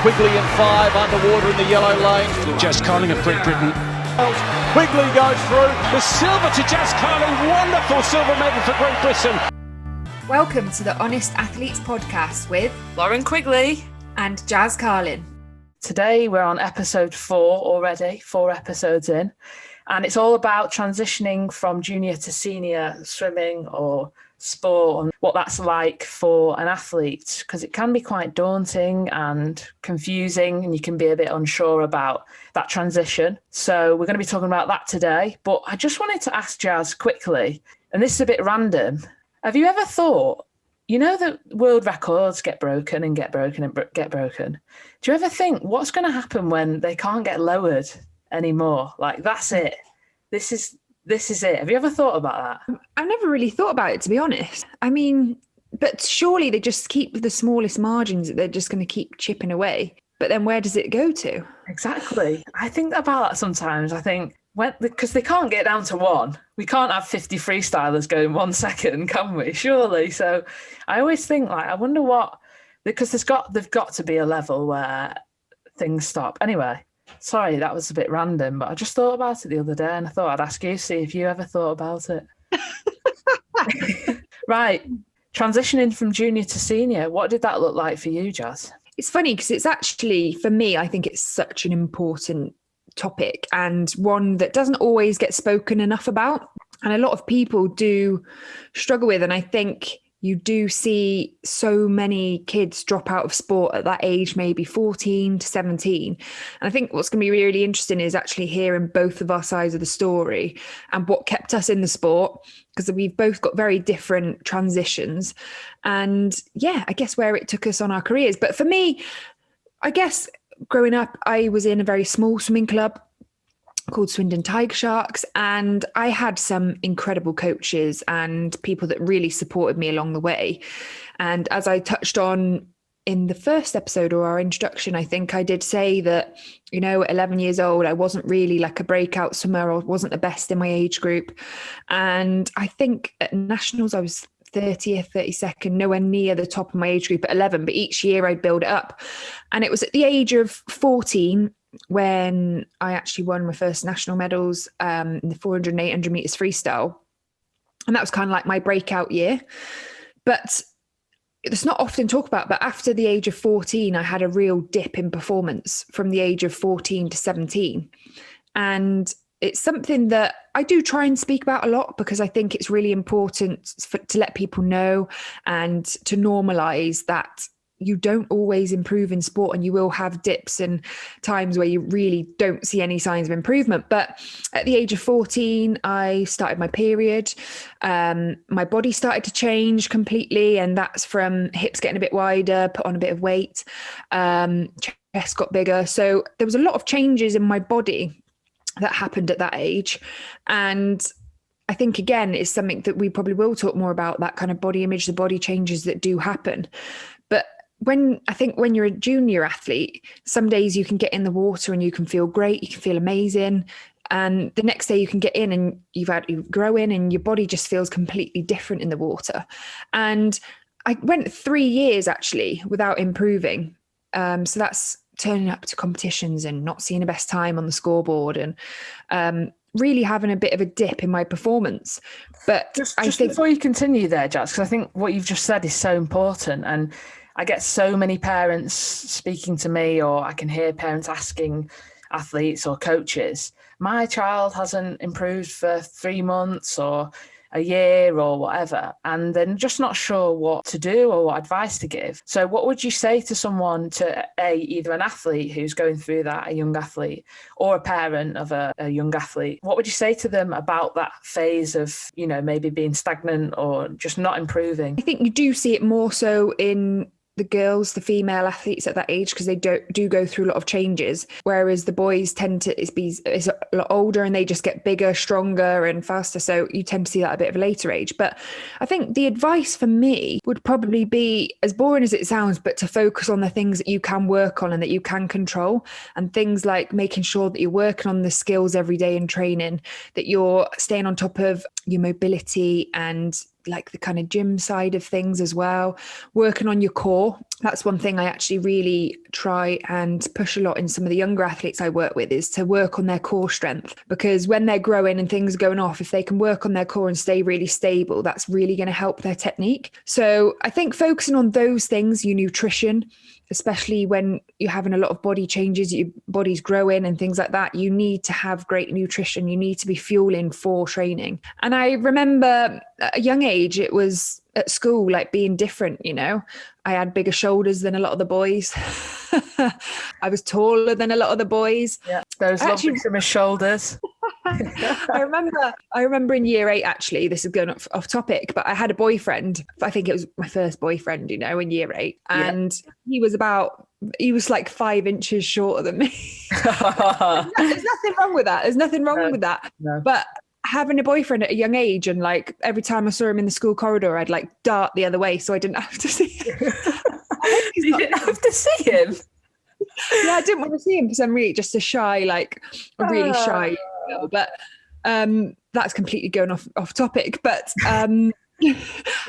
Quigley in 5, underwater in the yellow lane. Jess Carling of Great Britain. Quigley goes through. The silver to Jess Carling. Wonderful silver medal for Great Britain. Welcome to the Honest Athletes podcast with Lauren Quigley and Jazz Carlin. Today we're on episode 4 already, 4 episodes in, and it's all about transitioning from junior to senior swimming or sport and what that's like for an athlete, because it can be quite daunting and confusing and you can be a bit unsure about that transition. So we're going to be talking about that today. But I just wanted to ask Jazz quickly, and this is a bit random. Have you ever thought, you know that world records get broken and get broken and get broken? Do you ever think what's going to happen when they can't get lowered anymore? Like, that's it. This is it. Have you ever thought about that? I've never really thought about it, to be honest. I mean, but surely they just keep the smallest margins that they're just going to keep chipping away. But then where does it go to? Exactly. I think about that sometimes. I think because they can't get down to 1. We can't have 50 freestylers going 1 second, can we? Surely. So I always think, like, I wonder what, because they've got to be a level where things stop. Anyway. Sorry, that was a bit random, but I just thought about it the other day and I thought I'd ask you, see if you ever thought about it. Right. Transitioning from junior to senior, what did that look like for you, Jazz? It's funny because it's actually, for me, I think it's such an important topic and one that doesn't always get spoken enough about. And a lot of people do struggle with. And I think you do see so many kids drop out of sport at that age, maybe 14 to 17. And I think what's going to be really interesting is actually hearing both of our sides of the story and what kept us in the sport, because we've both got very different transitions. And yeah, I guess where it took us on our careers. But for me, I guess growing up, I was in a very small swimming club called Swindon Tiger Sharks, and I had some incredible coaches and people that really supported me along the way. And as I touched on in the first episode or our introduction, I think I did say that, you know, at 11 years old, I wasn't really like a breakout swimmer or wasn't the best in my age group. And I think at nationals, I was 30th, 32nd, nowhere near the top of my age group at 11, but each year I'd build it up. And it was at the age of 14 when I actually won my first national medals in the 400 and 800 meters freestyle. And that was kind of like my breakout year. But it's not often talked about, but after the age of 14, I had a real dip in performance from the age of 14 to 17. And it's something that I do try and speak about a lot because I think it's really important to let people know and to normalize that you don't always improve in sport and you will have dips and times where you really don't see any signs of improvement. But at the age of 14, I started my period. My body started to change completely. And that's from hips getting a bit wider, put on a bit of weight, chest got bigger. So there was a lot of changes in my body that happened at that age. And I think, again, it's something that we probably will talk more about, that kind of body image, the body changes that do happen. But when you're a junior athlete, some days you can get in the water and you can feel great, you can feel amazing. And the next day you can get in and you grow in and your body just feels completely different in the water. And I went 3 years actually without improving. So that's turning up to competitions and not seeing the best time on the scoreboard and really having a bit of a dip in my performance. But I think before you continue there, Jazz, because I think what you've just said is so important. And I get so many parents speaking to me, or I can hear parents asking athletes or coaches, my child hasn't improved for 3 months or a year or whatever, and they're just not sure what to do or what advice to give. So what would you say to someone, to either an athlete who's going through that, a young athlete, or a parent of a young athlete? What would you say to them about that phase of, you know, maybe being stagnant or just not improving? I think you do see it more so in the girls, the female athletes at that age, because they do go through a lot of changes, whereas the boys tend to be a lot older and they just get bigger, stronger and faster. So you tend to see that a bit of a later age. But I think the advice for me would probably be, as boring as it sounds, but to focus on the things that you can work on and that you can control, and things like making sure that you're working on the skills every day in training, that you're staying on top of your mobility and like the kind of gym side of things as well, working on your core. that's one thing I actually really try and push a lot in some of the younger athletes I work with, is to work on their core strength, because when they're growing and things are going off, if they can work on their core and stay really stable, that's really going to help their technique. So I think focusing on those things, your nutrition, especially when you're having a lot of body changes, your body's growing and things like that, you need to have great nutrition. You need to be fueling for training. And I remember at a young age, it was at school, like being different, you know. I had bigger shoulders than a lot of the boys. I was taller than a lot of the boys. Yeah, those lovely summer shoulders. I remember in year 8, actually, this is going off topic, but I had a boyfriend. I think it was my first boyfriend, you know, in year 8. And he was like 5 inches shorter than me. There's nothing wrong with that. There's nothing wrong with that. No. But having a boyfriend at a young age, and like every time I saw him in the school corridor, I'd like dart the other way so I didn't have to see him. You didn't have to see him? Yeah, I didn't want to see him because I'm really just a really shy girl. But that's completely going off topic. But I think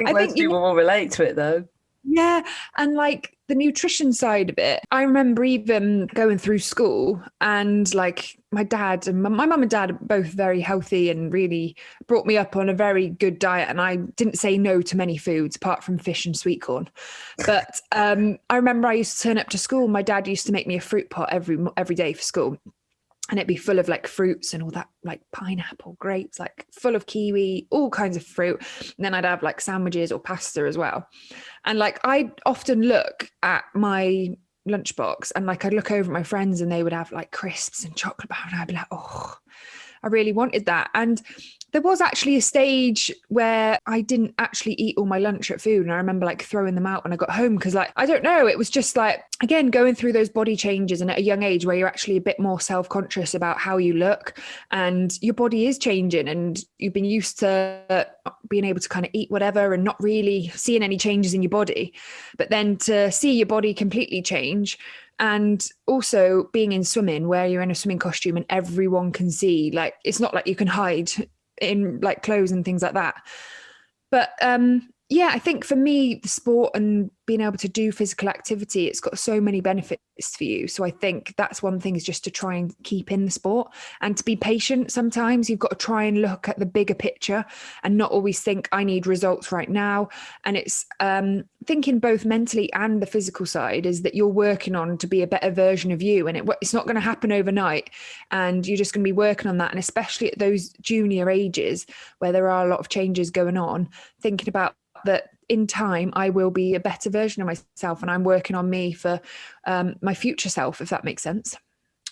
most people will relate to it though. Yeah. And like the nutrition side of it, I remember even going through school, and like my dad and my mum and dad are both very healthy and really brought me up on a very good diet. And I didn't say no to many foods apart from fish and sweet corn. But I remember I used to turn up to school. My dad used to make me a fruit pot every day for school. And it'd be full of like fruits and all that, like pineapple, grapes, like full of kiwi, all kinds of fruit. And then I'd have like sandwiches or pasta as well. And like I'd often look at my lunchbox and like I'd look over at my friends and they would have like crisps and chocolate bar, and I'd be like, oh, I really wanted that. And there was actually a stage where I didn't actually eat all my lunch at food. And I remember like throwing them out when I got home because like, I don't know, it was just like, again, going through those body changes and at a young age where you're actually a bit more self-conscious about how you look and your body is changing and you've been used to being able to kind of eat whatever and not really seeing any changes in your body. But then to see your body completely change, and also being in swimming where you're in a swimming costume and everyone can see, like, it's not like you can hide in like clothes and things like that. But yeah, I think for me, the sport and being able to do physical activity, it's got so many benefits for you. So I think that's one thing, is just to try and keep in the sport and to be patient. Sometimes you've got to try and look at the bigger picture and not always think I need results right now. And it's thinking both mentally and the physical side is that you're working on to be a better version of you. And it's not going to happen overnight. And you're just going to be working on that. And especially at those junior ages where there are a lot of changes going on, thinking about that in time I will be a better version of myself, and I'm working on me for my future self, if that makes sense.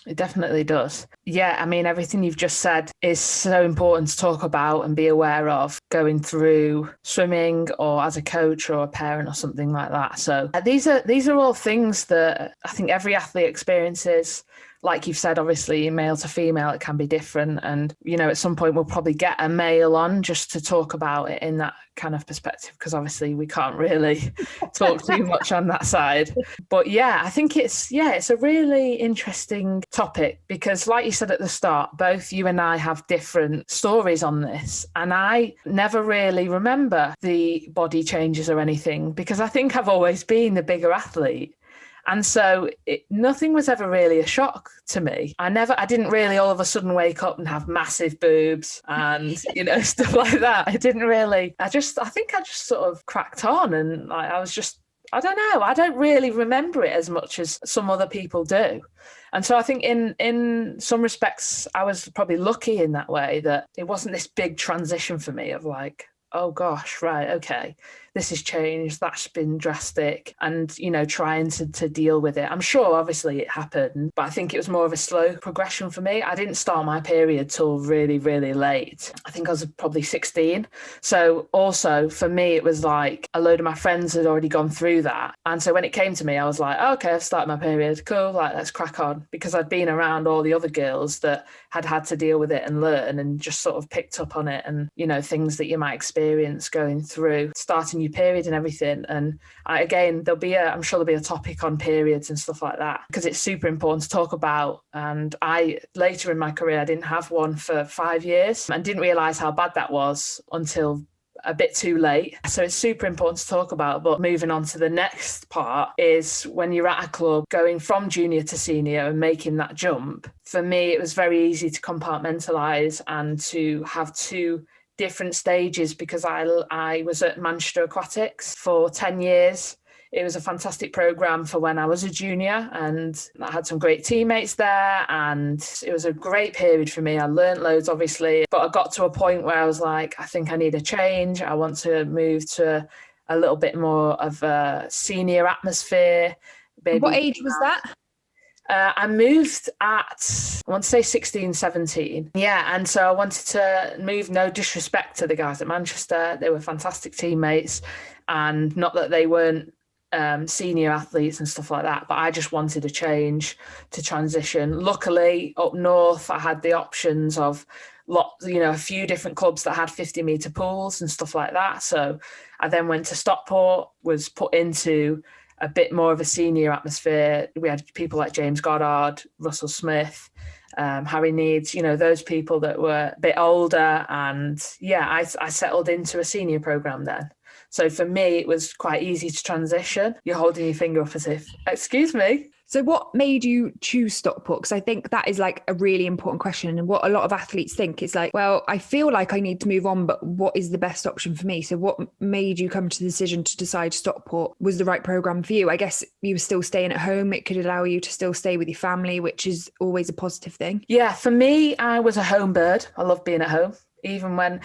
It definitely does. Yeah, I mean, everything you've just said is so important to talk about and be aware of going through swimming or as a coach or a parent or something like that. So these are all things that I think every athlete experiences. Like you've said, obviously, male to female, it can be different. And, you know, at some point we'll probably get a male on just to talk about it in that kind of perspective, because obviously we can't really talk too much on that side. But yeah, I think it's a really interesting topic because, like you said at the start, both you and I have different stories on this. And I never really remember the body changes or anything because I think I've always been the bigger athlete. And so nothing was ever really a shock to me. I didn't really all of a sudden wake up and have massive boobs and, you know, stuff like that. I think I just sort of cracked on and like, I don't know. I don't really remember it as much as some other people do. And so I think in some respects, I was probably lucky in that way that it wasn't this big transition for me of like, oh gosh, right, okay, this has changed, that's been drastic, and, you know, trying to deal with it. I'm sure obviously it happened, but I think it was more of a slow progression for me. I didn't start my period till really, really late. I think I was probably 16. So also for me, it was like a load of my friends had already gone through that. And so when it came to me, I was like, oh, okay, I've started my period, cool, like let's crack on, because I'd been around all the other girls that had to deal with it and learn and just sort of picked up on it, and, you know, things that you might experience going through starting your period and everything. And again, I'm sure there'll be a topic on periods and stuff like that because it's super important to talk about. And later in my career, I didn't have one for 5 years and didn't realize how bad that was until a bit too late. So it's super important to talk about. But moving on to the next part is when you're at a club, going from junior to senior and making that jump. For me, it was very easy to compartmentalise and to have two different stages, because I was at Manchester Aquatics for 10 years. It was a fantastic programme for when I was a junior, and I had some great teammates there, and it was a great period for me. I learnt loads, obviously, but I got to a point where I was like, I think I need a change. I want to move to a little bit more of a senior atmosphere. Maybe. What age was that? I moved at, I want to say 16, 17. Yeah, and so I wanted to move, no disrespect to the guys at Manchester. They were fantastic teammates, and not that they weren't senior athletes and stuff like that, but I just wanted a change to transition. Luckily, up north, I had the options of a few different clubs that had 50-metre pools and stuff like that. So I then went to Stockport, was put into a bit more of a senior atmosphere. We had people like James Goddard, Russell Smith, Harry Needs, those people that were a bit older. And yeah, I settled into a senior programme then. So for me, it was quite easy to transition. You're holding your finger up as if, excuse me. So what made you choose Stockport? Because I think that is like a really important question. And what a lot of athletes think is like, well, I feel like I need to move on, but what is the best option for me? So what made you come to the decision to decide Stockport was the right programme for you? I guess you were still staying at home. It could allow you to still stay with your family, which is always a positive thing. Yeah, for me, I was a home bird. I love being at home, even when...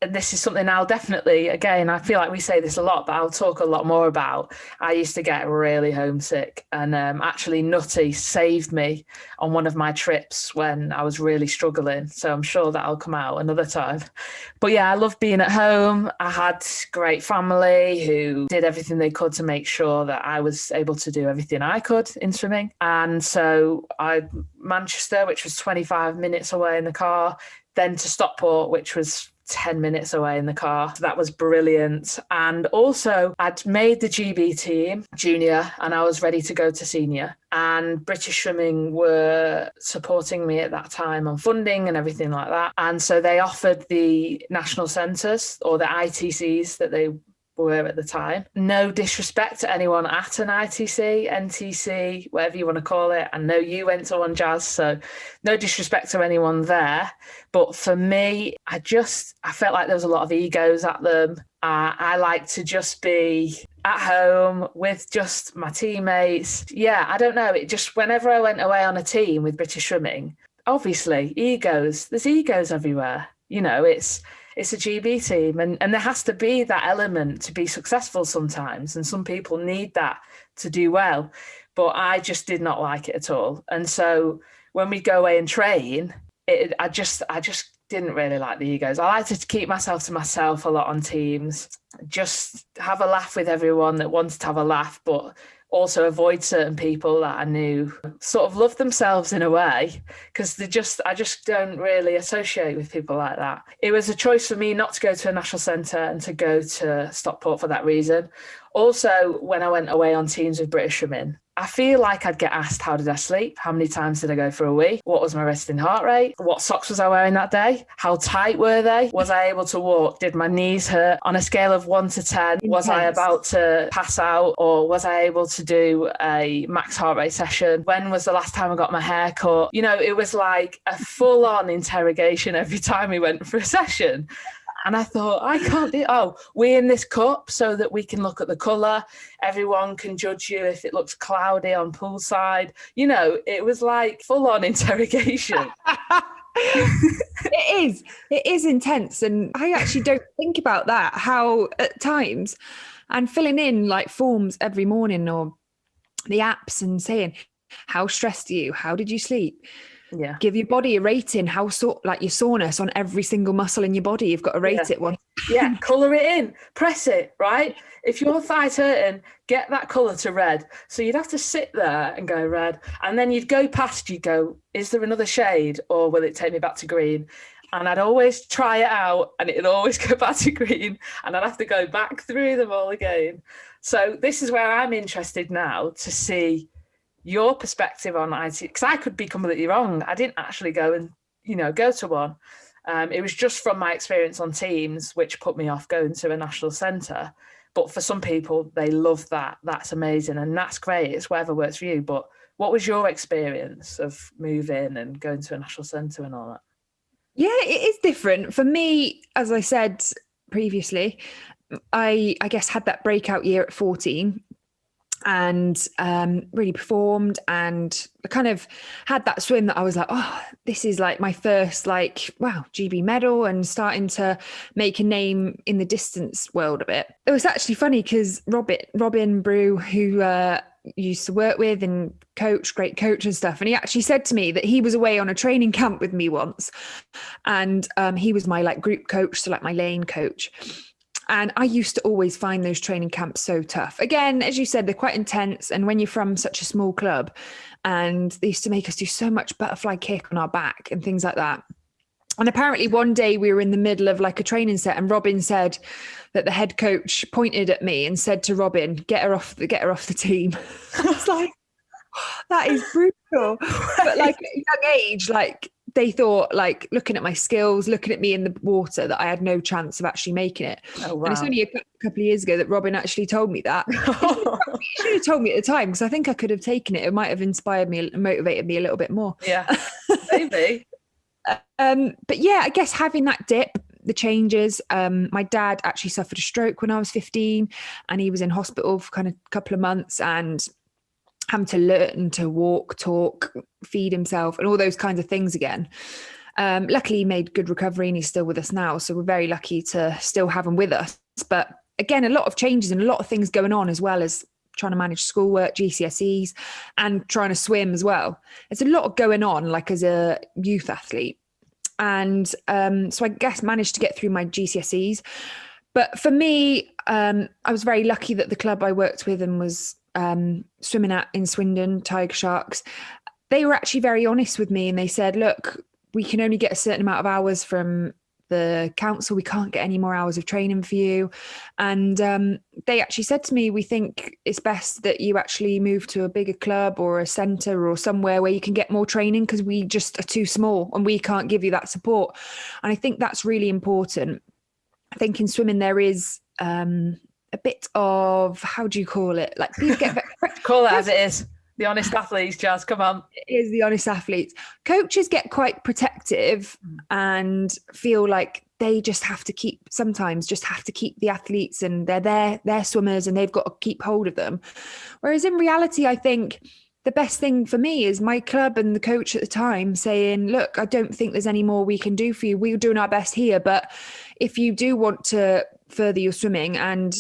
And this is something I'll definitely, again, I feel like we say this a lot, but I'll talk a lot more about. I used to get really homesick, and actually Nutty saved me on one of my trips when I was really struggling. So I'm sure that'll come out another time. But yeah, I love being at home. I had great family who did everything they could to make sure that I was able to do everything I could in swimming. And so Manchester, which was 25 minutes away in the car, then to Stockport, which was 10 minutes away in the car. That was brilliant. And also I'd made the GB team junior and I was ready to go to senior, and British Swimming were supporting me at that time on funding and everything like that. And so they offered the national centres, or the ITCs that they were at the time. No disrespect to anyone at an ITC, NTC, whatever you want to call it. I know you went to one, Jazz, so no disrespect to anyone there. But for me, I felt like there was a lot of egos at them. I like to just be at home with just my teammates. Yeah, I don't know. It just, whenever I went away on a team with British Swimming, obviously egos, there's egos everywhere. It's a GB team, and there has to be that element to be successful sometimes, and some people need that to do well. But I just did not like it at all. And so when we go away and train, I just didn't really like the egos. I like to keep myself to myself a lot on teams, just have a laugh with everyone that wanted to have a laugh, but also avoid certain people that I knew sort of loved themselves in a way, because I just don't really associate with people like that. It was a choice for me not to go to a national centre and to go to Stockport for that reason. Also, when I went away on teams with British Swimming, I feel like I'd get asked, how did I sleep? How many times did I go for a wee? What was my resting heart rate? What socks was I wearing that day? How tight were they? Was I able to walk? Did my knees hurt? On a scale of 1 to 10, was I about to pass out, or was I able to do a max heart rate session? When was the last time I got my hair cut? It was like a full-on interrogation every time we went for a session. And I thought, I can't do, we're in this cup so that we can look at the colour. Everyone can judge you if it looks cloudy on poolside. It was like full-on interrogation. It is intense. And I actually don't think about that, how at times, and filling in like forms every morning or the apps and saying, how stressed are you? How did you sleep? Yeah. Give your body a rating. Like your soreness on every single muscle in your body. You've got to rate it one. Yeah, colour it in. Press it, right? If your thigh's hurting, get that colour to red. So you'd have to sit there and go red. And then you'd go past, you'd go, is there another shade, or will it take me back to green? And I'd always try it out and it'd always go back to green, and I'd have to go back through them all again. So this is where I'm interested now to see your perspective on IT, because I could be completely wrong. I didn't actually go and, go to one. It was just from my experience on teams, which put me off going to a national centre. But for some people, they love that. That's amazing. And that's great. It's whatever works for you. But what was your experience of moving and going to a national centre and all that? Yeah, it is different. For me, as I said previously, I guess had that breakout year at 14 and really performed, and I kind of had that swim that I was like, oh, this is like my first GB medal, and starting to make a name in the distance world a bit. It was actually funny because Robin Brew, who used to work with and great coach and stuff, and he actually said to me that he was away on a training camp with me once, and he was my group coach, so my lane coach. And I used to always find those training camps so tough. Again, as you said, they're quite intense. And when you're from such a small club, and they used to make us do so much butterfly kick on our back and things like that. And apparently one day we were in the middle of a training set, and Robin said that the head coach pointed at me and said to Robin, get her off the team. I was like, that is brutal. But at a young age, they thought, looking at my skills, looking at me in the water, that I had no chance of actually making it. Oh, wow. And it's only a couple of years ago that Robin actually told me that. He should have told me at the time, because I think I could have taken it. It might have inspired me and motivated me a little bit more. Yeah, maybe. But yeah, I guess having that dip, the changes. My dad actually suffered a stroke when I was 15, and he was in hospital for a couple of months, and having to learn to walk, talk, feed himself, and all those kinds of things again. Luckily, he made good recovery, and he's still with us now. So we're very lucky to still have him with us. But again, a lot of changes and a lot of things going on, as well as trying to manage schoolwork, GCSEs, and trying to swim as well. There's a lot going on, as a youth athlete. And so I guess managed to get through my GCSEs. But for me, I was very lucky that the club I worked with and was swimming at in Swindon, Tiger Sharks, they were actually very honest with me, and they said, look, we can only get a certain amount of hours from the council. We can't get any more hours of training for you. And they actually said to me, we think it's best that you actually move to a bigger club or a centre or somewhere where you can get more training, because we just are too small and we can't give you that support. And I think that's really important. I think in swimming there is a bit of, how do you call it? People get call it as it is. The honest athletes, Jazz, come on. It is the honest athletes. Coaches get quite protective and feel like they just have to keep the athletes, and they're swimmers, and they've got to keep hold of them. Whereas in reality, I think the best thing for me is my club and the coach at the time saying, look, I don't think there's any more we can do for you. We're doing our best here, but if you do want to further your swimming and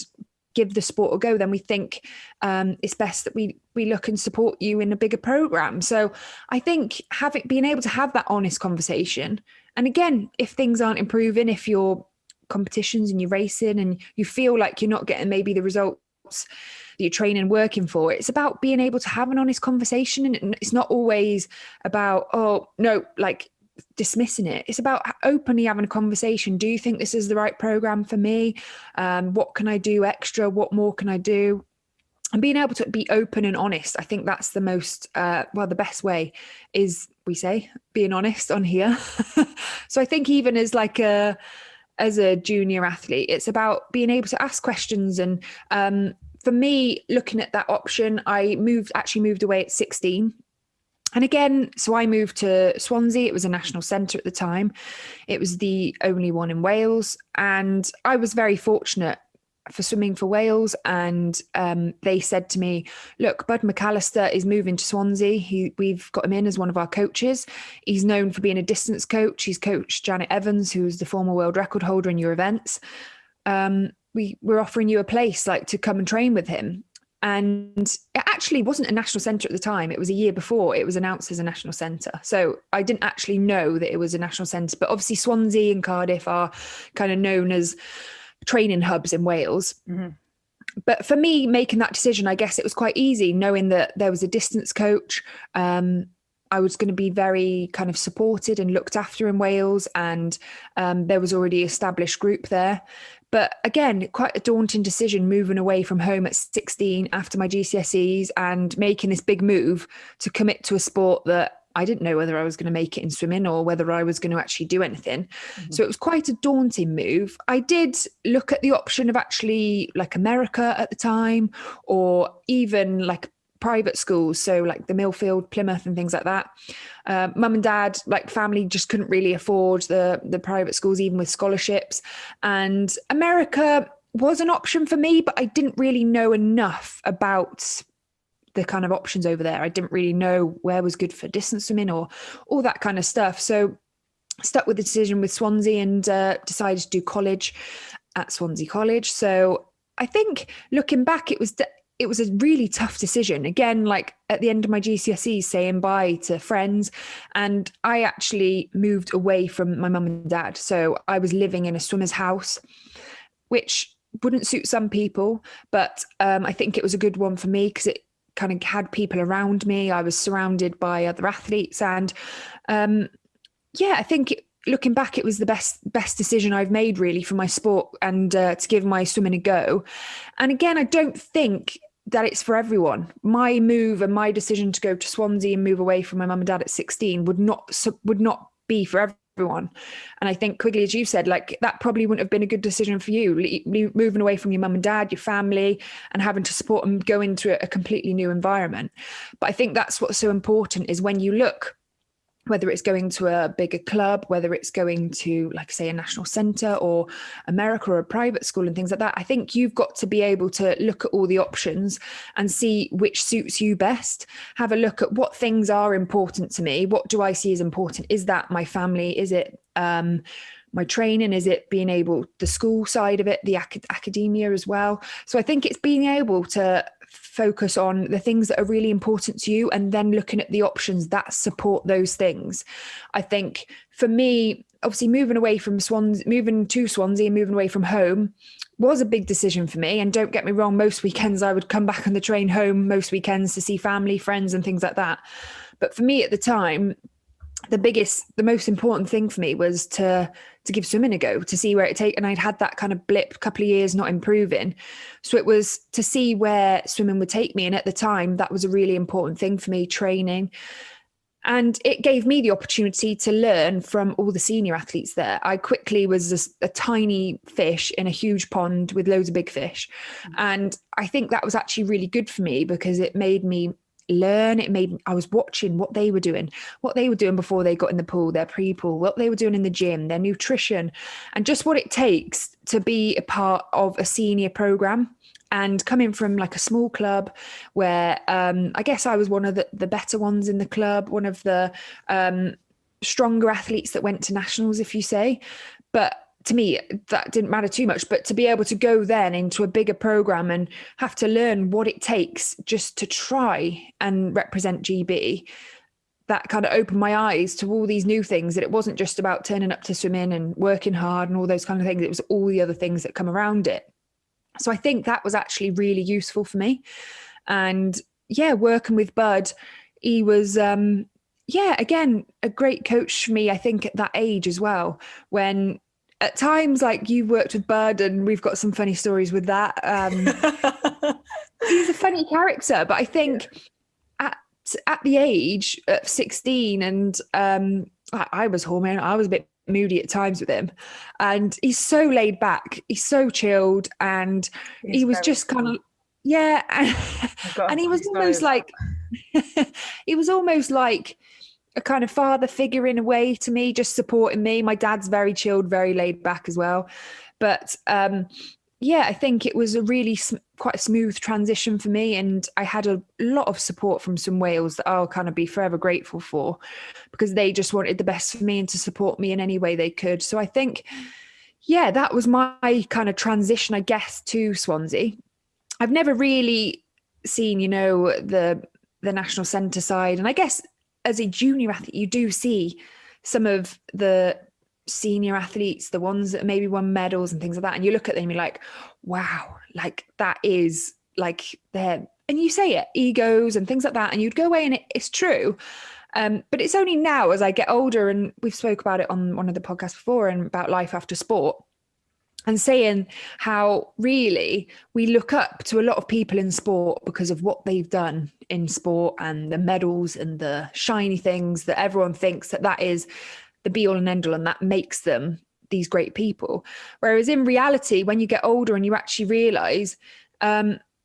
give the sport a go, then we think it's best that we look and support you in a bigger program. So I think being able to have that honest conversation, and again, if things aren't improving, if your competitions and you're racing and you feel like you're not getting maybe the results that you're training working for, it's about being able to have an honest conversation. And it's not always about, oh no, dismissing it. It's about openly having a conversation. Do you think this is the right program for me? What can I do extra? What more can I do? And being able to be open and honest. I think that's the most, the best way is, we say, being honest on here. So I think even as a junior athlete, it's about being able to ask questions. And for me, looking at that option, I actually moved away at 16. And again, so I moved to Swansea. It was a national centre at the time. It was the only one in Wales. And I was very fortunate for swimming for Wales. And they said to me, look, Bud McAllister is moving to Swansea. We've got him in as one of our coaches. He's known for being a distance coach. He's coached Janet Evans, who's the former world record holder in your events. We're offering you a place to come and train with him. And it actually wasn't a national centre at the time. It was a year before it was announced as a national centre. So I didn't actually know that it was a national centre. But obviously Swansea and Cardiff are kind of known as training hubs in Wales. Mm-hmm. But for me, making that decision, I guess it was quite easy, knowing that there was a distance coach. I was going to be very kind of supported and looked after in Wales. And there was already an established group there. But again, quite a daunting decision, moving away from home at 16 after my GCSEs and making this big move to commit to a sport that I didn't know whether I was going to make it in swimming or whether I was going to actually do anything. So it was quite a daunting move. I did look at the option of actually like America at the time, or even like private schools. So like the Millfield, Plymouth and things like that. Mum and dad, like family, just couldn't really afford the private schools, even with scholarships. And America was an option for me, but I didn't really know enough about the kind of options over there. I didn't really know where was good for distance swimming or all that kind of stuff. So stuck with the decision with Swansea and decided to do college at Swansea College. So I think looking back, it was a really tough decision. Again, like at the end of my GCSEs, saying bye to friends. And I actually moved away from my mum and dad. So I was living in a swimmer's house, which wouldn't suit some people, but I think it was a good one for me because it kind of had people around me. I was surrounded by other athletes, and I think looking back, it was the best decision I've made really for my sport and to give my swimming a go. And again, I don't think that it's for everyone. My move and my decision to go to Swansea and move away from my mum and dad at 16 would not be for everyone. And I think, Quigley, as you said, like that probably wouldn't have been a good decision for you, moving away from your mum and dad, your family, and having to support them go into a completely new environment. But I think that's what's so important is when you look, whether it's going to a bigger club, whether it's going to, like say, a national centre or America or a private school and things like that, I think you've got to be able to look at all the options and see which suits you best. Have a look at what things are important to me. What do I see as important? Is that my family? Is it my training? Is it being able, the school side of it, the academia as well? So I think it's being able to focus on the things that are really important to you and then looking at the options that support those things. I think for me, obviously moving to Swansea and moving away from home was a big decision for me. And don't get me wrong, most weekends I would come back on the train home most weekends to see family, friends and things like that. But for me at the time, the most important thing for me was to give swimming a go, to see where it take. And I'd had that kind of blip, couple of years not improving. So it was to see where swimming would take me. And at the time, that was a really important thing for me, training. And it gave me the opportunity to learn from all the senior athletes there. I quickly was a tiny fish in a huge pond with loads of big fish. And I think that was actually really good for me because it made me learn. I was watching what they were doing before they got in the pool, their pre-pool, what they were doing in the gym, their nutrition, and just what it takes to be a part of a senior program. And coming from like a small club where I guess I was one of the better ones in the club, one of the stronger athletes that went to nationals, if you say. But to me, that didn't matter too much. But to be able to go then into a bigger program and have to learn what it takes just to try and represent GB, that kind of opened my eyes to all these new things, that it wasn't just about turning up to swim in and working hard and all those kind of things. It was all the other things that come around it. So I think that was actually really useful for me. And working with Bud, he was, again, a great coach for me, I think at that age as well, when at times, like you worked with Bud and we've got some funny stories with that. He's a funny character, but I think at the age of 16 and I was hormone, I was a bit moody at times with him, and he's so laid back, he's so chilled, and he was just kind of and he was almost like he was almost like a kind of father figure in a way to me, just supporting me. My dad's very chilled, very laid back as well, but I think it was a really quite a smooth transition for me, and I had a lot of support from some Wales that I'll kind of be forever grateful for, because they just wanted the best for me and to support me in any way they could. So I think, that was my kind of transition, I guess, to Swansea. I've never really seen, the national centre side, and I guess as a junior athlete, you do see some of the senior athletes, the ones that maybe won medals and things like that, and you look at them, you're like, wow, like that is like they're, and you say it, egos and things like that, and you'd go away and it's true. But it's only now as I get older, and we've spoke about it on one of the podcasts before and about life after sport, and saying how really we look up to a lot of people in sport because of what they've done in sport and the medals and the shiny things that everyone thinks that is the be all and end all, and that makes them these great people. Whereas in reality, when you get older and you actually realize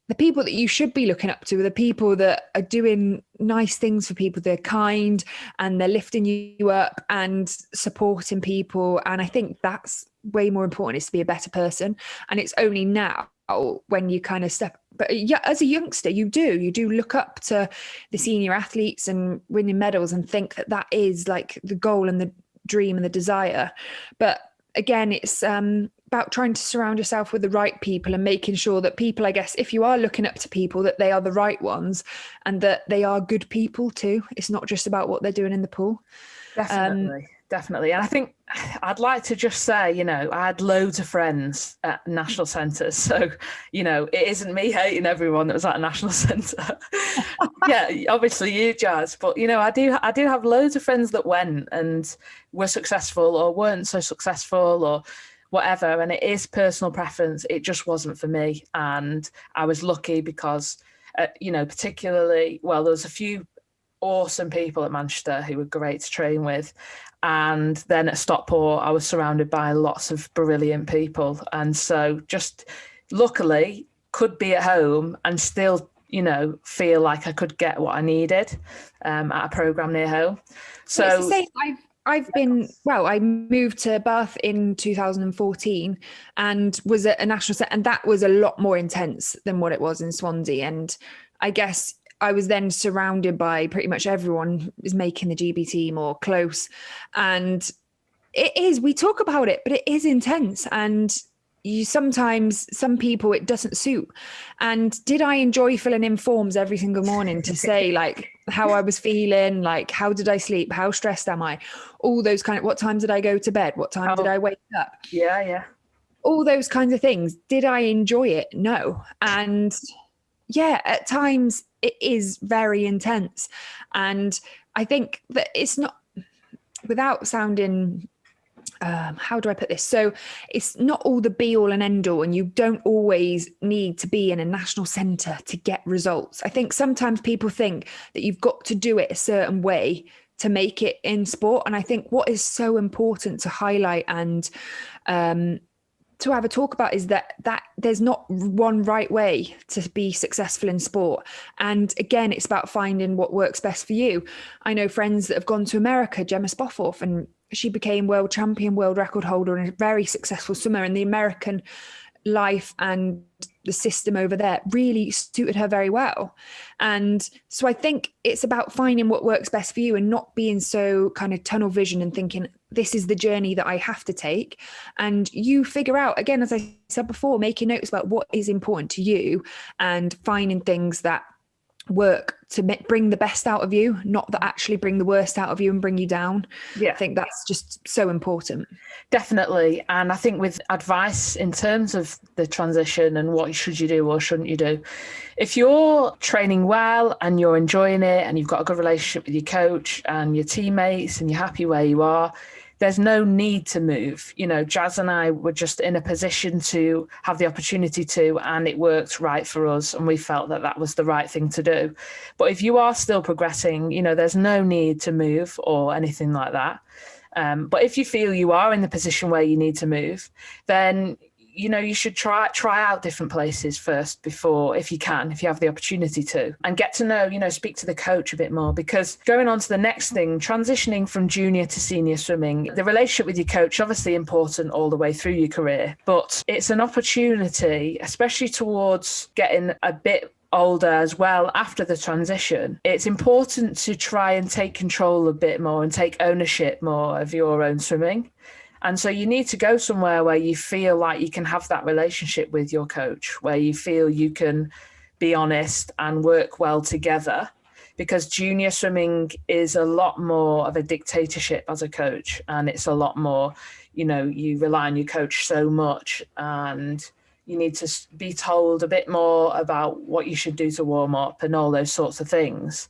the people that you should be looking up to are the people that are doing nice things for people. They're kind and they're lifting you up and supporting people. And I think that's way more important, is to be a better person. And it's only now when you kind of step, but yeah, as a youngster, you do look up to the senior athletes and winning medals and think that is like the goal and the dream and the desire. But again, it's about trying to surround yourself with the right people and making sure that people, I guess, if you are looking up to people, that they are the right ones and that they are good people too. It's not just about what they're doing in the pool. Definitely. And I think I'd like to just say, I had loads of friends at national centres. So, it isn't me hating everyone that was at a national centre. Yeah, obviously you, Jazz. But, I do have loads of friends that went and were successful or weren't so successful or whatever. And it is personal preference. It just wasn't for me. And I was lucky because, particularly, there was a few awesome people at Manchester who were great to train with. And then at Stockport, I was surrounded by lots of brilliant people. And so just luckily could be at home and still, feel like I could get what I needed at a programme near home. So it's the same. I moved to Bath in 2014 and was at a national set, and that was a lot more intense than what it was in Swansea. And I guess I was then surrounded by pretty much everyone is making the GB team or close. And we talk about it, but it is intense. And some people it doesn't suit. And did I enjoy filling in forms every single morning to say like how I was feeling, like how did I sleep, how stressed am I, all those what time did I go to bed, what time did I wake up? Yeah. All those kinds of things. Did I enjoy it? No. And yeah, at times it is very intense. And I think that it's not, without sounding, how do I put this? So it's not all the be all and end all, and you don't always need to be in a national centre to get results. I think sometimes people think that you've got to do it a certain way to make it in sport. And I think what is so important to highlight and to have a talk about is that there's not one right way to be successful in sport. And again, it's about finding what works best for you. I know friends that have gone to America, Gemma Spofford, and she became world champion, world record holder, and a very successful swimmer. And the American life and the system over there really suited her very well. And so I think it's about finding what works best for you and not being so kind of tunnel vision and thinking this is the journey that I have to take. And you figure out, again, as I said before, making notes about what is important to you and finding things that work to bring the best out of you, not that actually bring the worst out of you and bring you down. Yeah, I think that's just so important. Definitely. And I think with advice in terms of the transition and what should you do or shouldn't you do, if you're training well and you're enjoying it and you've got a good relationship with your coach and your teammates and you're happy where you are, there's no need to move. Jazz and I were just in a position to have the opportunity to, and it worked right for us. And we felt that that was the right thing to do. But if you are still progressing, there's no need to move or anything like that. But if you feel you are in the position where you need to move, then you should try out different places first before, if you have the opportunity to, and get to know, speak to the coach a bit more. Because going on to the next thing, transitioning from junior to senior swimming, the relationship with your coach, obviously important all the way through your career, but it's an opportunity, especially towards getting a bit older as well after the transition. It's important to try and take control a bit more and take ownership more of your own swimming. And so you need to go somewhere where you feel like you can have that relationship with your coach, where you feel you can be honest and work well together, because junior swimming is a lot more of a dictatorship as a coach. And it's a lot more, you rely on your coach so much and you need to be told a bit more about what you should do to warm up and all those sorts of things.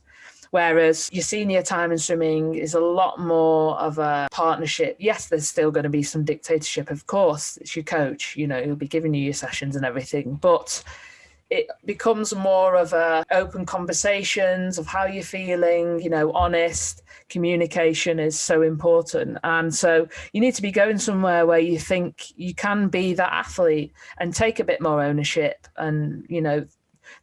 Whereas your senior time in swimming is a lot more of a partnership. Yes, there's still going to be some dictatorship, of course. It's your coach, you know, he'll be giving you your sessions and everything. But it becomes more of a open conversations of how you're feeling, you know, honest communication is so important. And so you need to be going somewhere where you think you can be that athlete and take a bit more ownership, and, you know,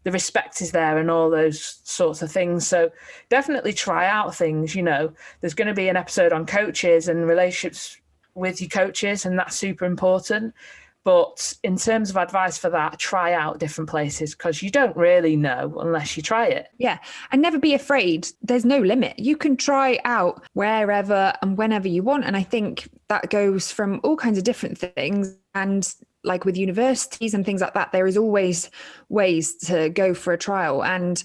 the respect is there and all those sorts of things. So definitely try out things. You know, there's going to be an episode on coaches and relationships with your coaches, and that's super important. But in terms of advice for that, try out different places, because you don't really know unless you try it. Yeah. And never be afraid. There's no limit. You can try out wherever and whenever you want. And I think that goes from all kinds of different things. And like with universities and things like that, there is always ways to go for a trial. And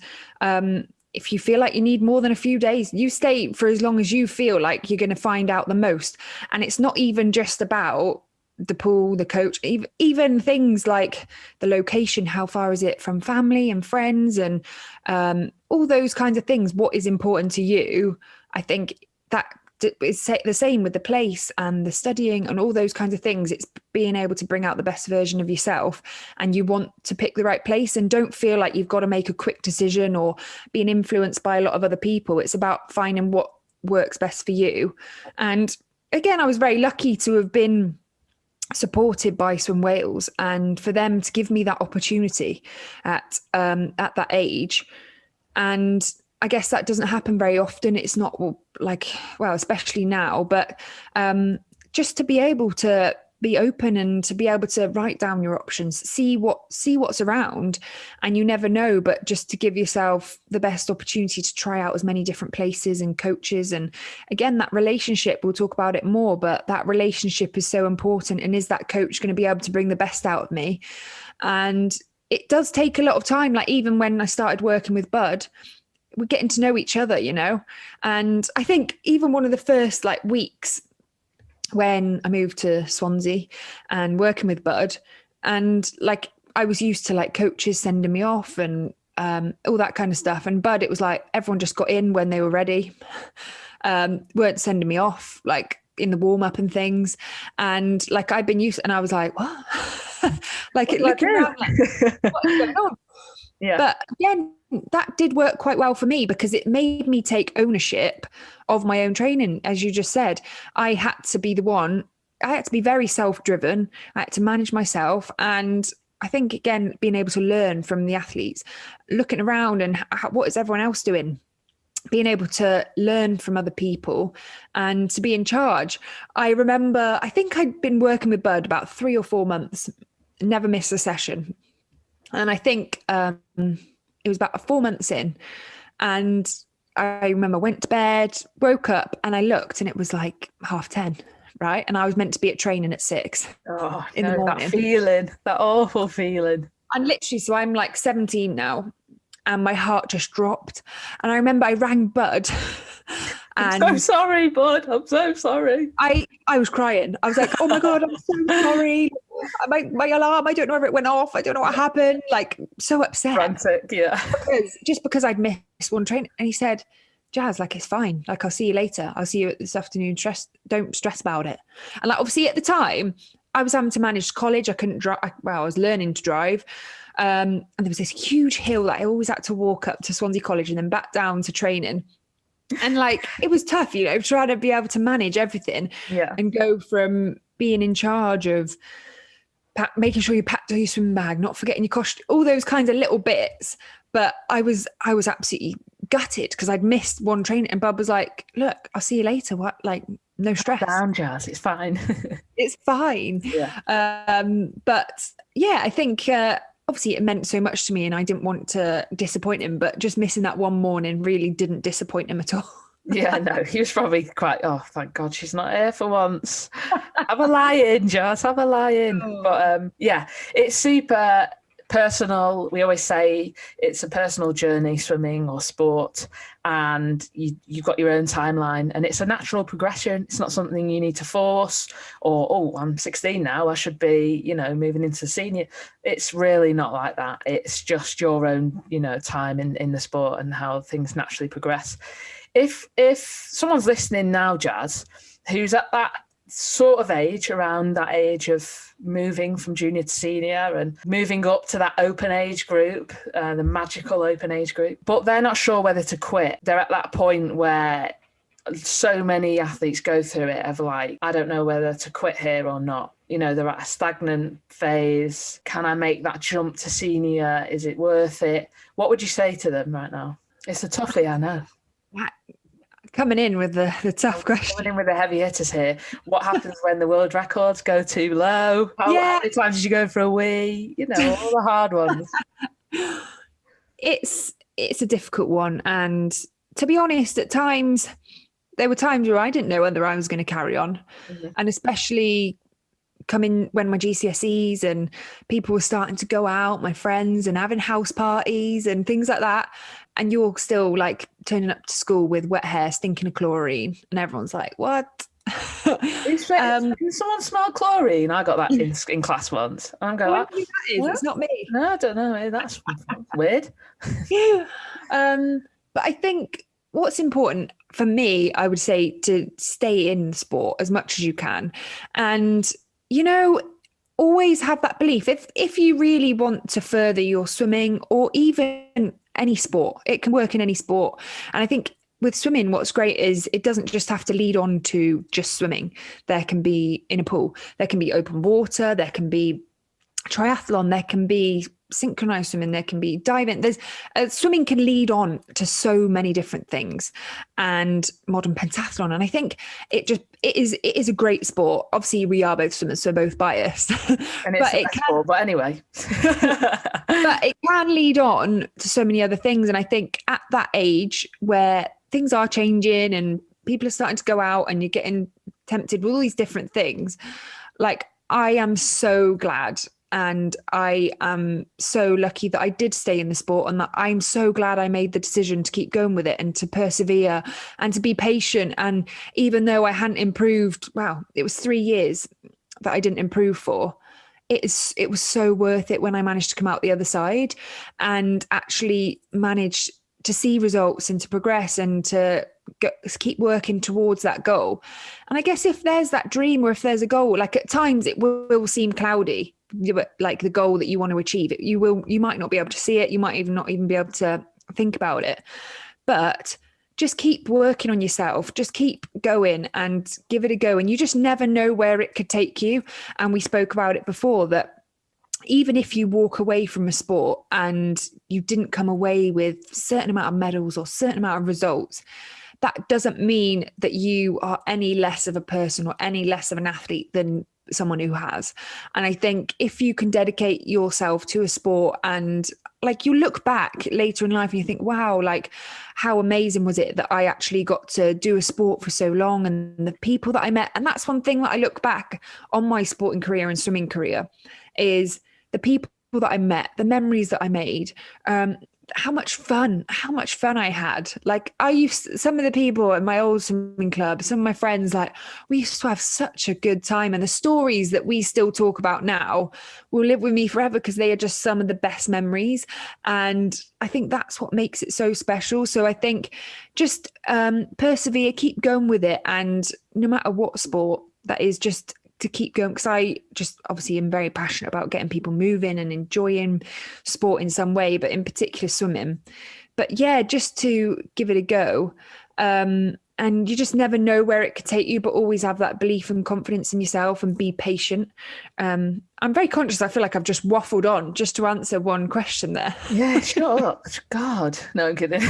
if you feel like you need more than a few days, you stay for as long as you feel like you're going to find out the most. And it's not even just about the pool, the coach, even things like the location, how far is it from family and friends, and all those kinds of things. What is important to you? I think that is the same with the place and the studying and all those kinds of things. It's being able to bring out the best version of yourself, and you want to pick the right place, and don't feel like you've got to make a quick decision or being influenced by a lot of other people. It's about finding what works best for you. And again, I was very lucky to have been supported by Swim Wales, and for them to give me that opportunity at that age. And I guess that doesn't happen very often. It's not especially now, but just to be able to be open and to be able to write down your options, see what's around, and you never know, but just to give yourself the best opportunity to try out as many different places and coaches. And again, that relationship, we'll talk about it more, but that relationship is so important. And is that coach going to be able to bring the best out of me? And it does take a lot of time. Like even when I started working with Bud, we're getting to know each other, you know? And I think even one of the first weeks when I moved to Swansea and working with Bud, and I was used to coaches sending me off and all that kind of stuff. And Bud, it was like everyone just got in when they were ready, weren't sending me off in the warm up and things. And I'd been used, and I was like, what? Looking around what is going on? Yeah. But again, that did work quite well for me, because it made me take ownership of my own training. As you just said, I had to be the one. I had to be very self-driven. I had to manage myself. And I think, again, being able to learn from the athletes, looking around and what is everyone else doing, being able to learn from other people and to be in charge. I remember, I think I'd been working with Bud about 3 or 4 months, never missed a session. And I think it was about 4 months in, and I remember went to bed, woke up, and I looked, and it was 10:30, right? And I was meant to be at training at 6 in the morning. That feeling, that awful feeling. And literally, so I'm 17 now, and my heart just dropped. And I remember I rang Bud. I'm so sorry, Bud. I'm so sorry. I was crying. I was like, oh my God, I'm so sorry. My alarm, I don't know if it went off. I don't know what happened. So upset. Frantic, yeah. Because I'd missed one train. And he said, Jazz, it's fine. I'll see you later. I'll see you this afternoon. Don't stress about it. And obviously at the time, I was having to manage college. I couldn't drive. I was learning to drive. And there was this huge hill that I always had to walk up to Swansea College and then back down to training. And it was tough, trying to be able to manage everything and go from being in charge of making sure you packed your swim bag, not forgetting your costume, all those kinds of little bits. But I was absolutely gutted because I'd missed one training, and Bub was like, look, I'll see you later. What? No stress. Calm down, Jazz. It's fine. It's fine. Yeah. But yeah, I think obviously it meant so much to me, and I didn't want to disappoint him, but just missing that one morning really didn't disappoint him at all. Yeah, no, he was probably quite, oh, thank God she's not here for once. Have a lie in, Jazz, have a lie in. But yeah, it's super personal. We always say it's a personal journey, swimming or sport, and you've got your own timeline, and it's a natural progression. It's not something you need to force, or, oh, I'm 16 now, I should be, moving into senior. It's really not like that. It's just your own, time in the sport and how things naturally progress. If someone's listening now, Jazz, who's at that sort of age, around that age of moving from junior to senior and moving up to that open age group, the magical open age group, but they're not sure whether to quit. They're at that point where so many athletes go through it of like, I don't know whether to quit here or not. They're at a stagnant phase. Can I make that jump to senior? Is it worth it? What would you say to them right now? It's a toughie, I know. Coming in with the tough question. Coming in with the heavy hitters here. What happens when the world records go too low? How many times did you go for a wee? All the hard ones. It's a difficult one. And to be honest, at times, there were times where I didn't know whether I was going to carry on. Mm-hmm. And especially coming when my GCSEs and people were starting to go out, my friends, and having house parties and things like that. And you're still like turning up to school with wet hair, stinking of chlorine. And everyone's like, what? Can someone smell chlorine? I got that in class once. I'm going, it's not me. No, I don't know. That's weird. But I think what's important for me, I would say, to stay in sport as much as you can. And, always have that belief. If you really want to further your swimming or even any sport, it can work in any sport. And I think with swimming, what's great is it doesn't just have to lead on to just swimming. There can be in a pool, there can be open water, there can be triathlon, there can be synchronized swimming, there can be diving. Swimming can lead on to so many different things, and modern pentathlon. And I think it is a great sport. Obviously, we are both swimmers, so both biased. And but anyway, but it can lead on to so many other things. And I think at that age where things are changing and people are starting to go out and you're getting tempted with all these different things, like I am so glad. And I am so lucky that I did stay in the sport, and that I'm so glad I made the decision to keep going with it and to persevere and to be patient. And even though I hadn't improved, it was 3 years that I didn't improve for. It was so worth it when I managed to come out the other side and actually managed to see results and to progress and to keep working towards that goal. And I guess if there's that dream or if there's a goal, like at times it will seem cloudy, like the goal that you want to achieve, you might not be able to see it. You might even not even be able to think about it, but just keep working on yourself. Just keep going and give it a go. And you just never know where it could take you. And we spoke about it before that even if you walk away from a sport and you didn't come away with a certain amount of medals or certain amount of results, that doesn't mean that you are any less of a person or any less of an athlete than someone who has. And I think if you can dedicate yourself to a sport and like you look back later in life and you think, wow, like how amazing was it that I actually got to do a sport for so long, and the people that I met. And that's one thing that I look back on my sporting career and swimming career is the people that I met, the memories that I made, how much fun I had. Like some of the people at my old swimming club, some of my friends, like we used to have such a good time, and the stories that we still talk about now will live with me forever because they are just some of the best memories. And I think that's what makes it so special. So I think just persevere, keep going with it. And no matter what sport that is, just to keep going, because I just obviously am very passionate about getting people moving and enjoying sport in some way, but in particular swimming. But yeah, just to give it a go. And you just never know where it could take you, but always have that belief and confidence in yourself and be patient. I'm very conscious. I feel like I've just waffled on just to answer one question there. Yeah, sure. God, no, I'm kidding.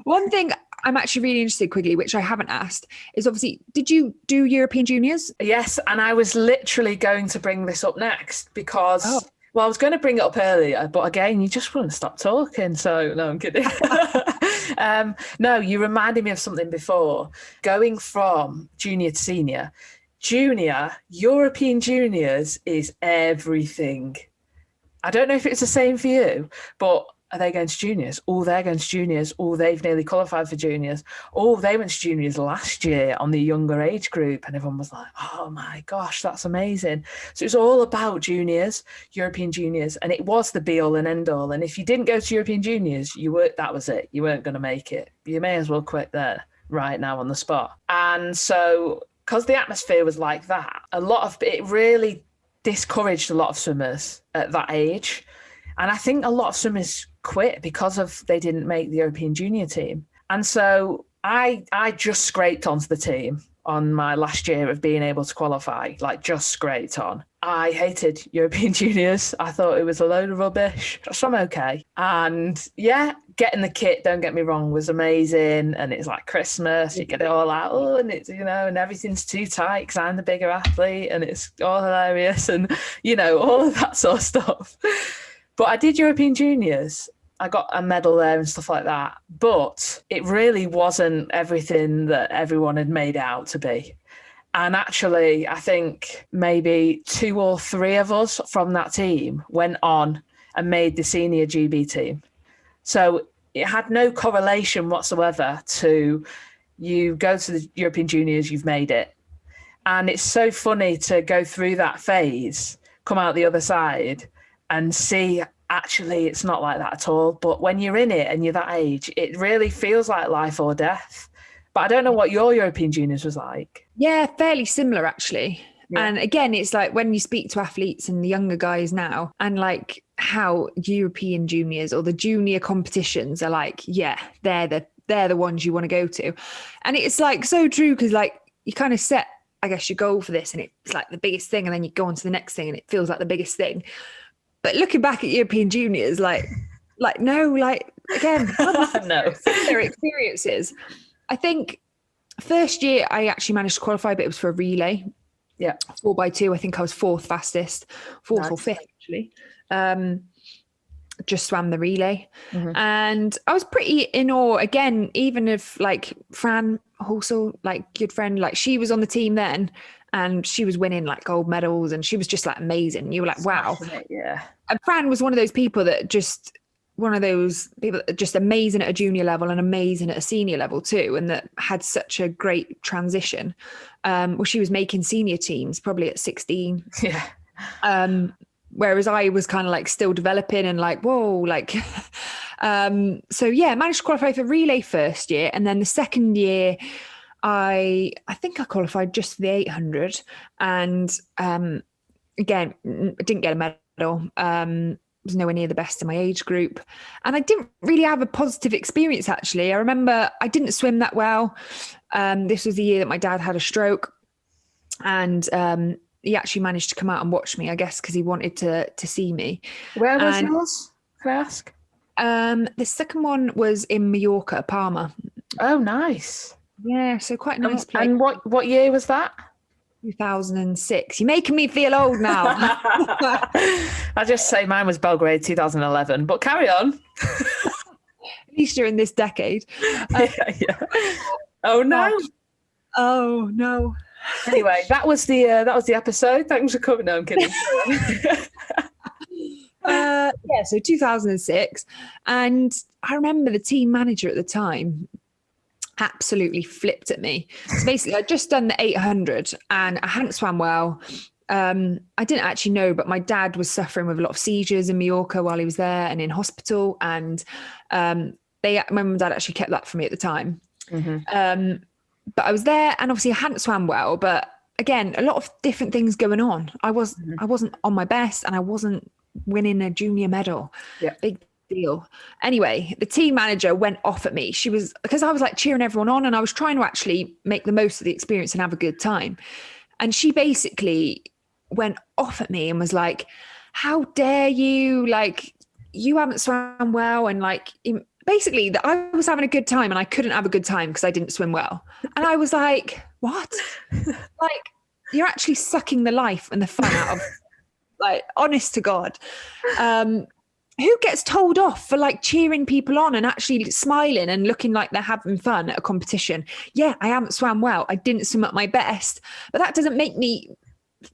One thing I'm actually really interested quickly, which I haven't asked, is obviously, did you do European Juniors? Yes, and I was literally going to bring this up next because, well, I was going to bring it up earlier, but again, you just wouldn't stop talking. So, no, I'm kidding. No, you reminded me of something before. Going from junior to senior, European Juniors is everything. I don't know if it's the same for you, but are they going to juniors? Oh, they're going to juniors. Oh, they've nearly qualified for juniors. Oh, they went to juniors last year on the younger age group. And everyone was like, oh my gosh, that's amazing. So it's all about juniors, European juniors. And it was the be all and end all. And if you didn't go to European juniors, that was it. You weren't going to make it. You may as well quit there right now on the spot. And so, because the atmosphere was like that, it really discouraged a lot of swimmers at that age. And I think a lot of swimmers quit because they didn't make the European junior team. And so I just scraped onto the team on my last year of being able to qualify, like just scraped on. I hated European juniors. I thought it was a load of rubbish. So I'm okay. And yeah, getting the kit, don't get me wrong, was amazing. And it's like Christmas, you get it all out. Oh, and it's, and everything's too tight because I'm the bigger athlete and it's all hilarious and, all of that sort of stuff. But I did European juniors. I got a medal there and stuff like that. But it really wasn't everything that everyone had made out to be. And actually, I think maybe 2 or 3 of us from that team went on and made the senior GB team. So it had no correlation whatsoever to you go to the European juniors, you've made it. And it's so funny to go through that phase, come out the other side and see actually it's not like that at all. But when you're in it and you're that age, it really feels like life or death. But I don't know what your European juniors was like. Yeah, fairly similar actually. Yeah. And again, it's like when you speak to athletes and the younger guys now and like how European juniors or the junior competitions are like, yeah, they're the ones you want to go to. And it's like so true because like you kind of set, I guess, your goal for this and it's like the biggest thing and then you go on to the next thing and it feels like the biggest thing. But looking back at European juniors, again, no. Their experiences. I think first year I actually managed to qualify, but it was for a relay. Yeah. 4x2. I think I was 4th fastest, 4th nice. or 5th actually. Just swam the relay. Mm-hmm. And I was pretty in awe again, even if like Fran also, like good friend, like she was on the team then. And she was winning like gold medals and she was just like amazing. You were like, wow. Yeah. And Fran was one of those people that just amazing at a junior level and amazing at a senior level too. And that had such a great transition. She was making senior teams probably at 16. Yeah. Whereas I was kind of like still developing and like, whoa, like, so yeah, managed to qualify for relay first year. And then the second year, I think I qualified just for the 800 and again I didn't get a medal, was nowhere near the best in my age group and I didn't really have a positive experience actually. I remember I didn't swim that well. This was the year that my dad had a stroke and he actually managed to come out and watch me, I guess because he wanted to see me. Where was yours? Can I ask? The second one was in Mallorca, Palma. Oh, nice. Yeah, so quite a nice place. And what year was that? 2006. You're making me feel old now. I just say mine was Belgrade 2011, but carry on. At least you're in this decade. Yeah. Oh no. Oh no. Anyway, that was the episode. Thanks for coming. No, I'm kidding. So 2006, and I remember the team manager at the time absolutely flipped at me. So basically, I'd just done the 800 and I hadn't swam well. I didn't actually know, but my dad was suffering with a lot of seizures in Mallorca while he was there and in hospital. And my mum and dad actually kept that for me at the time. Mm-hmm. But I was there and obviously I hadn't swam well, but again, a lot of different things going on. I wasn't on my best and I wasn't winning a junior medal. Yeah. Big deal. Anyway, the team manager went off at me. Because I was like cheering everyone on and I was trying to actually make the most of the experience and have a good time. And she basically went off at me and was like, how dare you? Like, you haven't swam well. And like, basically that I was having a good time and I couldn't have a good time because I didn't swim well. And I was like, what? Like, you're actually sucking the life and the fun out of, like, honest to God. Who gets told off for like cheering people on and actually smiling and looking like they're having fun at a competition? Yeah, I haven't swam well. I didn't swim at my best, but that doesn't make me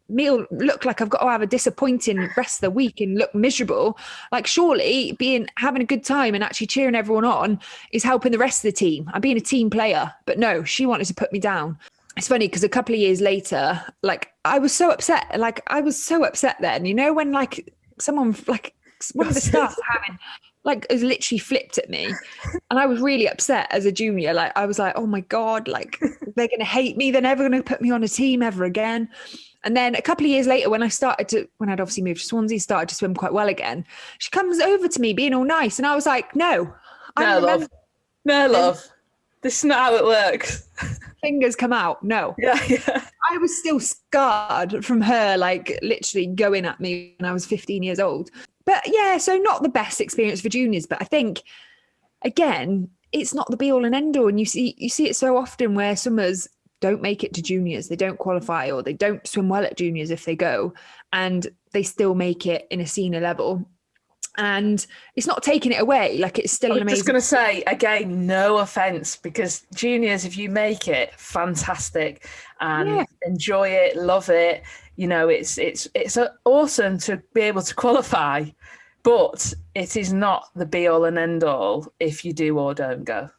me look like I've got to have a disappointing rest of the week and look miserable. Like, surely having a good time and actually cheering everyone on is helping the rest of the team. I'm being a team player. But no, she wanted to put me down. It's funny because a couple of years later, like, I was so upset. Like, I was so upset then, you know, when like someone, like one of the staff having, like, has literally flipped at me. And I was really upset as a junior. Like, I was like, oh my God, like, they're going to hate me. They're never going to put me on a team ever again. And then a couple of years later, when I'd obviously moved to Swansea, started to swim quite well again, she comes over to me being all nice. And I was like, no, love. This is not how it works. Fingers come out. No. Yeah. I was still scarred from her, like, literally going at me when I was 15 years old. But yeah, so not the best experience for juniors. But I think, again, it's not the be all and end all. And you see it so often where swimmers don't make it to juniors, they don't qualify, or they don't swim well at juniors if they go, and they still make it in a senior level. And it's not taking it away. Like, it's still an amazing. I was just going to say, again, no offence, because juniors, if you make it, fantastic, and enjoy it, love it. You know, it's awesome to be able to qualify, but it is not the be all and end all if you do or don't go.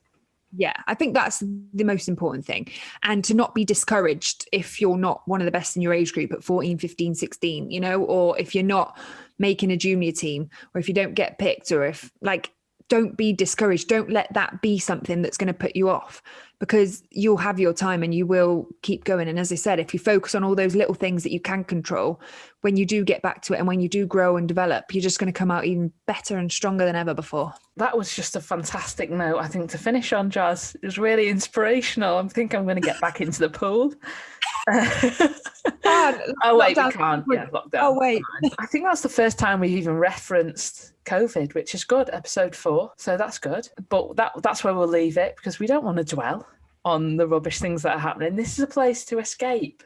Yeah, I think that's the most important thing. And to not be discouraged if you're not one of the best in your age group at 14, 15, 16, you know, or if you're not making a junior team, or if you don't get picked, or if, like, don't be discouraged. Don't let that be something that's going to put you off, because you'll have your time and you will keep going. And as I said, if you focus on all those little things that you can control, when you do get back to it and when you do grow and develop, you're just going to come out even better and stronger than ever before. That was just a fantastic note, I think, to finish on, Jazz. It was really inspirational. I think I'm going to get back into the pool. Oh, wait, we can't. Yeah, lockdown. Oh, wait. I think that's the first time we've even referenced COVID, which is good, episode 4. So that's good. But that's where we'll leave it, because we don't want to dwell on the rubbish things that are happening. This is a place to escape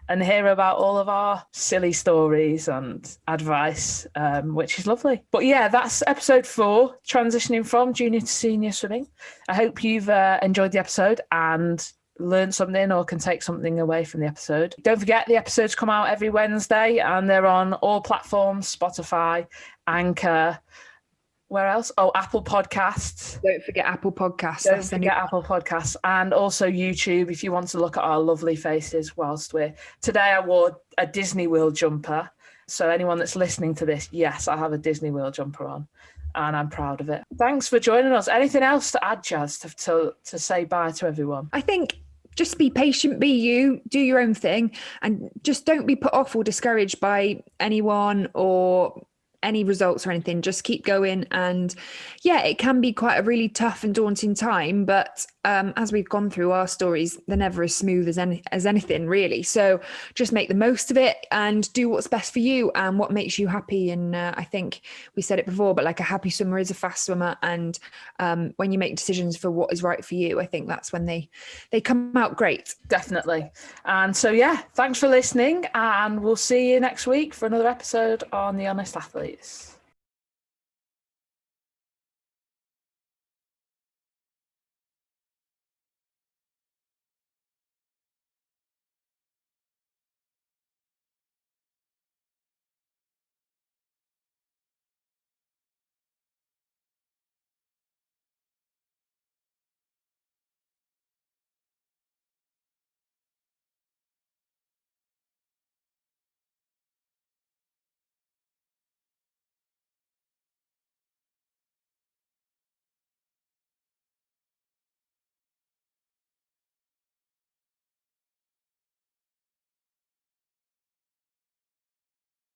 and hear about all of our silly stories and advice, which is lovely. But yeah, that's episode 4, transitioning from junior to senior swimming. I hope you've enjoyed the episode and learned something or can take something away from the episode. Don't forget, the episodes come out every Wednesday and they're on all platforms: Spotify, Anchor, where else? Oh, Apple Podcasts. Don't forget Apple Podcasts. Don't forget Apple Podcasts. And also YouTube, if you want to look at our lovely faces whilst Today I wore a Disney World jumper. So anyone that's listening to this, yes, I have a Disney World jumper on, and I'm proud of it. Thanks for joining us. Anything else to add, Jazz, to say bye to everyone? I think just be patient, be you, do your own thing, and just don't be put off or discouraged by anyone or any results or anything. Just keep going. And yeah, it can be quite a really tough and daunting time, but as we've gone through our stories, they're never as smooth as anything, really. So just make the most of it and do what's best for you and what makes you happy. And I think we said it before, but like, a happy swimmer is a fast swimmer. And when you make decisions for what is right for you, I think that's when they come out great. Definitely. And so yeah, thanks for listening, and we'll see you next week for another episode on The Honest Athletes.